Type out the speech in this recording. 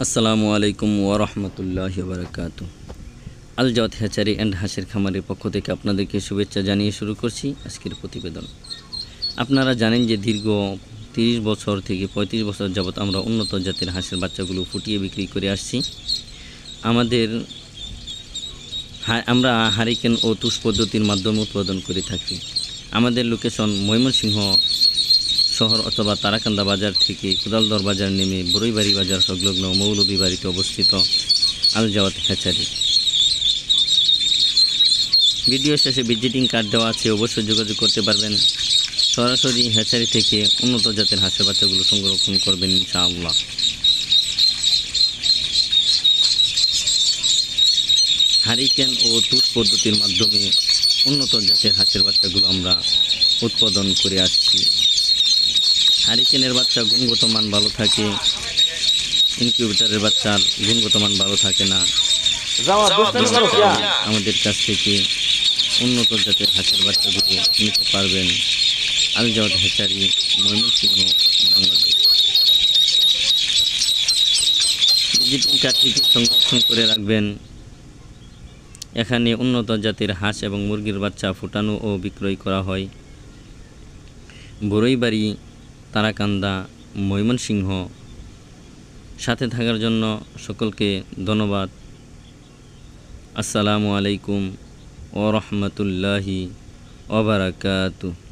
আসসালামু আলাইকুম ওয়া রাহমাতুল্লাহি ওয়া বারাকাতুহু। আল জাওয়াত হ্যাচারি অ্যান্ড হাঁসের খামারের পক্ষ থেকে আপনাদেরকে শুভেচ্ছা জানিয়ে শুরু করছি আজকের প্রতিবেদন। আপনারা জানেন যে দীর্ঘ 30 বছর থেকে 35 বছর যাবৎ আমরা উন্নত জাতের হাঁসের বাচ্চাগুলো ফুটিয়ে বিক্রি করে আসছি। আমরা হারিকেন ও তুষ পদ্ধতির মাধ্যমে উৎপাদন করে থাকি। আমাদের লোকেশন ময়মনসিংহ শহর অথবা তারাকান্দা বাজার থেকে কোদালদর বাজার নেমে বড়ইবাড়ি বাজার সংলগ্ন মৌলভীবাড়িতে অবস্থিত আল জাওয়াত হ্যাচারি। ভিডিও শেষে ভিজিটিং কার্ড দেওয়া আছে, অবশ্যই যোগাযোগ করতে পারবেন। সরাসরি হ্যাচারি থেকে উন্নত জাতের হাঁসের বাচ্চাগুলো সংরক্ষণ করবেন ইনশাআল্লাহ। হারিকেন ও তুষ পদ্ধতির মাধ্যমে উন্নত জাতের হাঁসের বাচ্চাগুলো আমরা উৎপাদন করে আসছি। হারিকেনের বাচ্চা গুণগত মান ভালো থাকে, ইনকিউবেটরের বাচ্চার গুণগত মান ভালো থাকে না। আমাদের কাছ থেকে উন্নত জাতের হাঁসের বাচ্চাগুলো নিতে পারবেন আল জাওয়াত হ্যাচারি, ময়মনসিংহ, বাংলাদেশ। ভিজিটিং কার্ডটি সংরক্ষণ করে রাখবেন। এখানে উন্নত জাতের হাঁস এবং মুরগির বাচ্চা ফুটানো ও বিক্রয় করা হয়। বড়ইবাড়ি, তারাকান্দা, ময়মনসিংহ। সাথে থাকার জন্য সকলকে ধন্যবাদ। আসসালামু আলাইকুম ওয়া রাহমাতুল্লাহি ওয়া বারাকাতুহু।